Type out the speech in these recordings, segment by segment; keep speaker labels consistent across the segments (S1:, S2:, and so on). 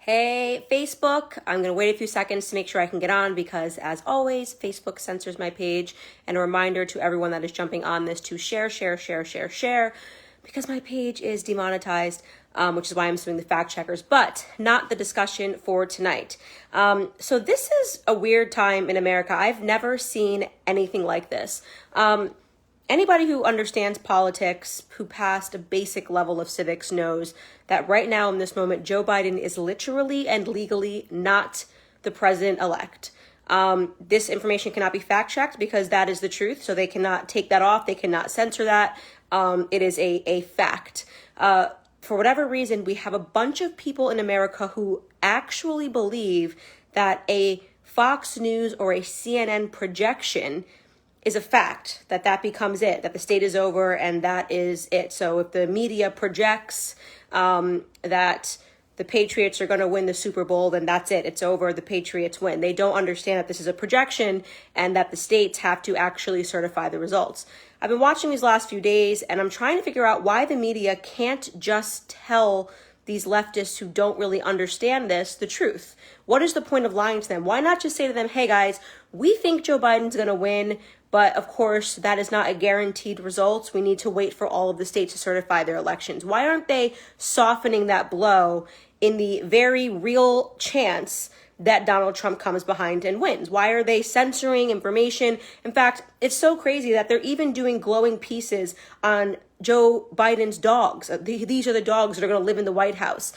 S1: Hey, Facebook. I'm going to wait a few seconds to make sure I can get on because, as always, Facebook censors my page. And a reminder to everyone that is jumping on this to share, because my page is demonetized, which is why I'm suing the fact checkers, but not the discussion for tonight. So this is a weird time in America. I've never seen anything like this. Anybody who understands politics, who passed a basic level of civics, knows that right now in this moment, Joe Biden is literally and legally not the president-elect. This information cannot be fact-checked because that is the truth, so they cannot take that off. They cannot censor that. It is a fact. For whatever reason, we have a bunch of people in America who actually believe that a Fox News or a CNN projection is a fact, that becomes it, that the state is over and that is it. So if the media projects that the Patriots are going to win the Super Bowl, then that's it. It's over. The Patriots win. They don't understand that this is a projection and that the states have to actually certify the results. I've been watching these last few days and I'm trying to figure out why the media can't just tell these leftists who don't really understand this the truth. What is the point of lying to them? Why not just say to them, hey guys, we think Joe Biden's going to win, but of course, that is not a guaranteed result. We need to wait for all of the states to certify their elections. Why aren't they softening that blow in the very real chance that Donald Trump comes behind and wins? Why are they censoring information? In fact, it's so crazy that they're even doing glowing pieces on Joe Biden's dogs. These are the dogs that are going to live in the White House.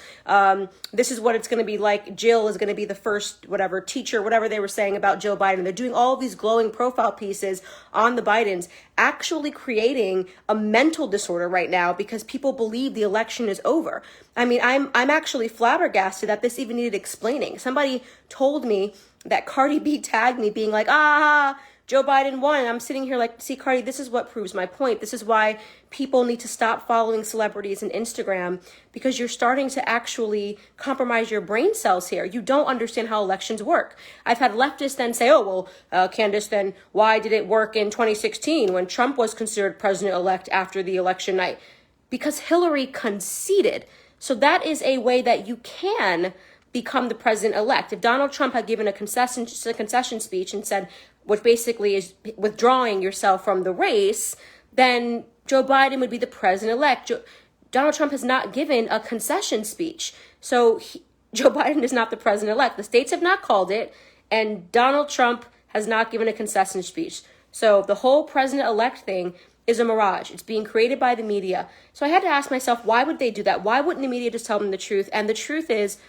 S1: This is what it's going to be like. Jill is going to be the first, teacher, whatever they were saying about Joe Biden. They're doing all of these glowing profile pieces on the Bidens, actually creating a mental disorder right now because people believe the election is over. I mean, I'm actually flabbergasted that this even needed explaining. Somebody told me that Cardi B tagged me being like, Joe Biden won. And I'm sitting here like, see, Cardi, this is what proves my point. This is why people need to stop following celebrities on Instagram, because you're starting to actually compromise your brain cells here. You don't understand how elections work. I've had leftists then say, Candace, then why did it work in 2016 when Trump was considered president-elect after the election night? Because Hillary conceded. So that is a way that you can become the president-elect. If Donald Trump had given a concession speech and said, which basically is withdrawing yourself from the race, then Joe Biden would be the president-elect. Donald Trump has not given a concession speech. So Joe Biden is not the president-elect. The states have not called it, and Donald Trump has not given a concession speech. So the whole president-elect thing is a mirage. It's being created by the media. So I had to ask myself, why would they do that? Why wouldn't the media just tell them the truth? And the truth is,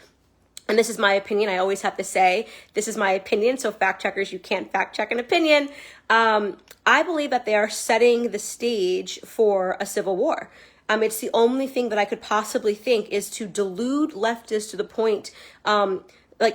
S1: and this is my opinion, I always have to say, this is my opinion, so fact checkers, you can't fact check an opinion. I believe that they are setting the stage for a civil war. It's the only thing that I could possibly think is to delude leftists to the point,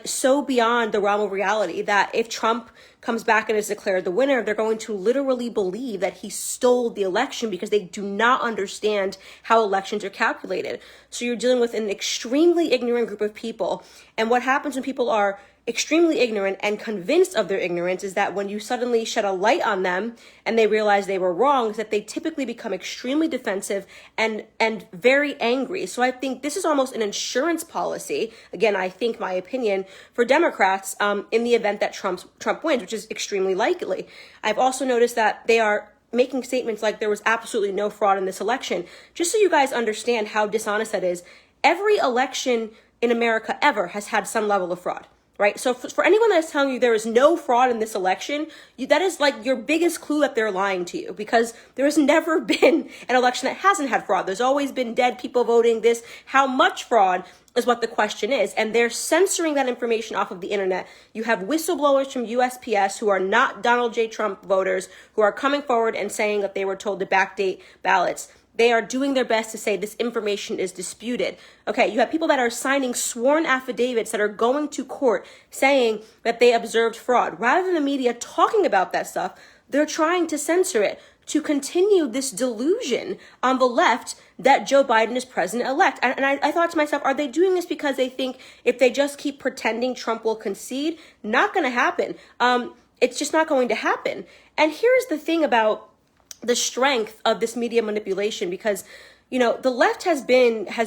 S1: so beyond the realm of reality that if Trump comes back and is declared the winner, they're going to literally believe that he stole the election because they do not understand how elections are calculated. So you're dealing with an extremely ignorant group of people. And what happens when people are extremely ignorant and convinced of their ignorance is that when you suddenly shed a light on them and they realize they were wrong, is that they typically become extremely defensive and very angry. So I think this is almost an insurance policy, again, I think my opinion, for Democrats in the event that Trump wins, which is extremely likely. I've also noticed that they are making statements like there was absolutely no fraud in this election. Just so you guys understand how dishonest that is, every election in America ever has had some level of fraud. Right. So for anyone that's telling you there is no fraud in this election, that is like your biggest clue that they're lying to you, because there has never been an election that hasn't had fraud. There's always been dead people voting. How much fraud is what the question is. And they're censoring that information off of the internet. You have whistleblowers from USPS who are not Donald J. Trump voters who are coming forward and saying that they were told to backdate ballots. They are doing their best to say this information is disputed. Okay, you have people that are signing sworn affidavits that are going to court saying that they observed fraud. Rather than the media talking about that stuff, they're trying to censor it to continue this delusion on the left that Joe Biden is president-elect. And I thought to myself, are they doing this because they think if they just keep pretending Trump will concede? Not going to happen. It's just not going to happen. And here's the thing about the strength of this media manipulation, because, the left has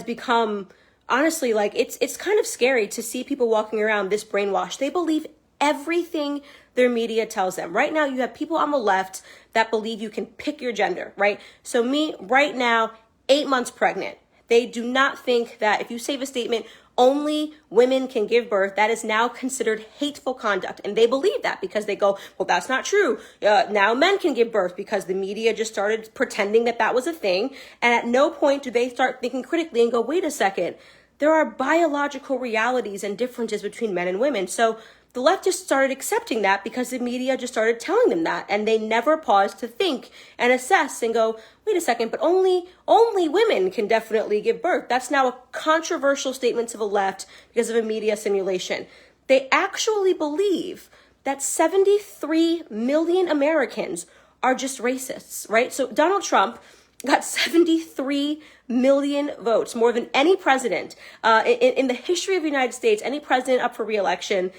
S1: become honestly, like it's kind of scary to see people walking around this brainwashed. They believe everything their media tells them. Right now, you have people on the left that believe you can pick your gender, right? So me, right now, 8 months pregnant. They do not think that if you say a statement, only women can give birth, that is now considered hateful conduct. And they believe that because they go, well, that's not true. Now men can give birth, because the media just started pretending that that was a thing. And at no point do they start thinking critically and go, wait a second, there are biological realities and differences between men and women. So the left just started accepting that because the media just started telling them that, and they never paused to think and assess and go, wait a second, but only women can definitely give birth. That's now a controversial statement to the left because of a media simulation. They actually believe that 73 million Americans are just racists, right? So Donald Trump got 73 million votes, more than any president in the history of the United States, any president up for re-election.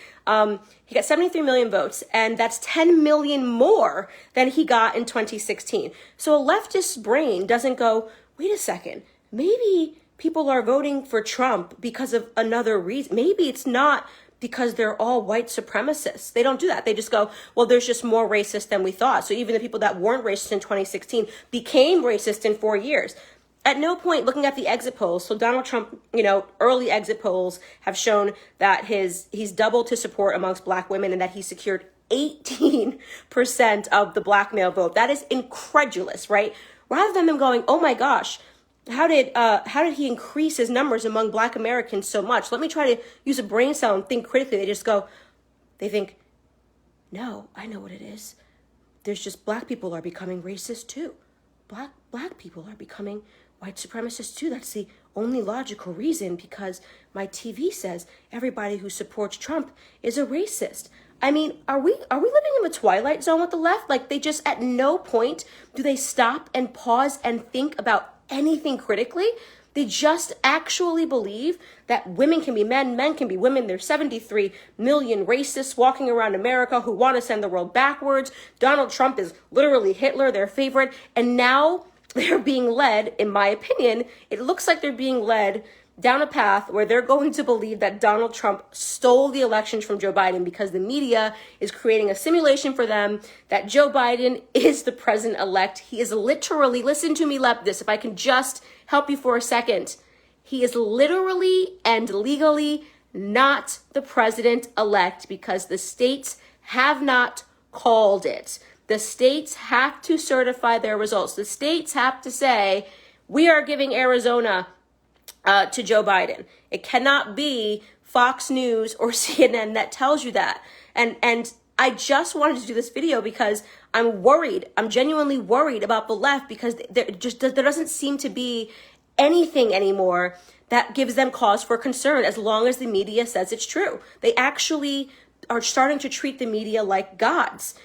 S1: He got 73 million votes, and that's 10 million more than he got in 2016. So a leftist's brain doesn't go, wait a second, maybe people are voting for Trump because of another reason. Maybe it's not because they're all white supremacists. They don't do that. They just go, well, there's just more racist than we thought. So even the people that weren't racist in 2016 became racist in 4 years. At no point, looking at the exit polls, so Donald Trump, early exit polls have shown that he's doubled his support amongst Black women, and that he secured 18% of the Black male vote. That is incredulous, right? Rather than them going, oh my gosh, how did he increase his numbers among Black Americans so much? Let me try to use a brain cell and think critically. They think, no, I know what it is. There's just Black people are becoming racist too. Black people are becoming white supremacists too. That's the only logical reason, because my TV says everybody who supports Trump is a racist. I mean, are we living in the twilight zone with the left? Like, they just, at no point do they stop and pause and think about anything critically. They just actually believe that women can be men, men can be women. There's 73 million racists walking around America who want to send the world backwards. Donald Trump is literally Hitler, their favorite. And now they're being led, in my opinion, it looks like they're being led down a path where they're going to believe that Donald Trump stole the elections from Joe Biden, because the media is creating a simulation for them that Joe Biden is the president-elect. He is literally, listen to me, leftist, if I can just help you for a second, he is literally and legally not the president-elect, because the states have not called it. The states have to certify their results. The states have to say, we are giving Arizona to Joe Biden. It cannot be Fox News or CNN that tells you that. And I just wanted to do this video because I'm worried. I'm genuinely worried about the left, because there doesn't seem to be anything anymore that gives them cause for concern, as long as the media says it's true. They actually are starting to treat the media like gods,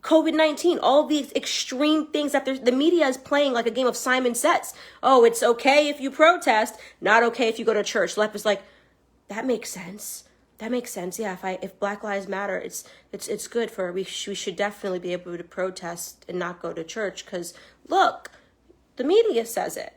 S1: COVID-19, all these extreme things that the media is playing like a game of Simon Says. Oh, it's okay if you protest, not okay if you go to church. Left is like, that makes sense. That makes sense. Yeah, if Black Lives Matter, it's good for, we should definitely be able to protest and not go to church, because look, the media says it.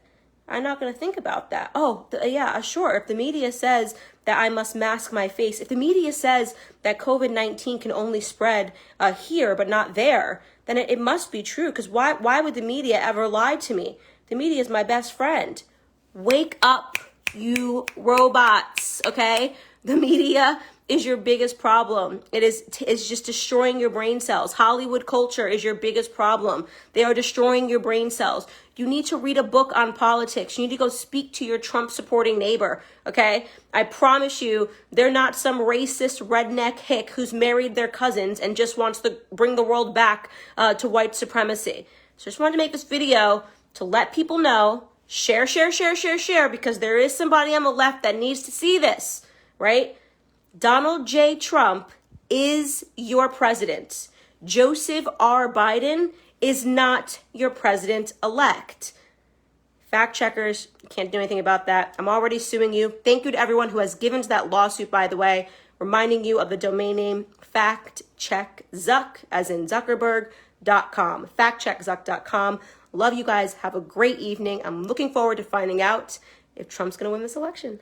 S1: I'm not going to think about that. Oh, yeah, sure. If the media says that I must mask my face, if the media says that COVID-19 can only spread here but not there, then it must be true. Because why would the media ever lie to me? The media is my best friend. Wake up, you robots, okay? The media is your biggest problem. It's just destroying your brain cells. Hollywood culture is your biggest problem. They are destroying your brain cells. You need to read a book on politics. You need to go speak to your Trump supporting neighbor, okay? I promise you, they're not some racist redneck hick who's married their cousins and just wants to bring the world back to white supremacy. So I just wanted to make this video to let people know, share, because there is somebody on the left that needs to see this, right? Donald J. Trump is your president. Joseph R. Biden is not your president-elect. Fact checkers, can't do anything about that. I'm already suing you. Thank you to everyone who has given to that lawsuit, by the way, reminding you of the domain name factcheckzuck, as in Zuckerberg.com, factcheckzuck.com. Love you guys. Have a great evening. I'm looking forward to finding out if Trump's going to win this election.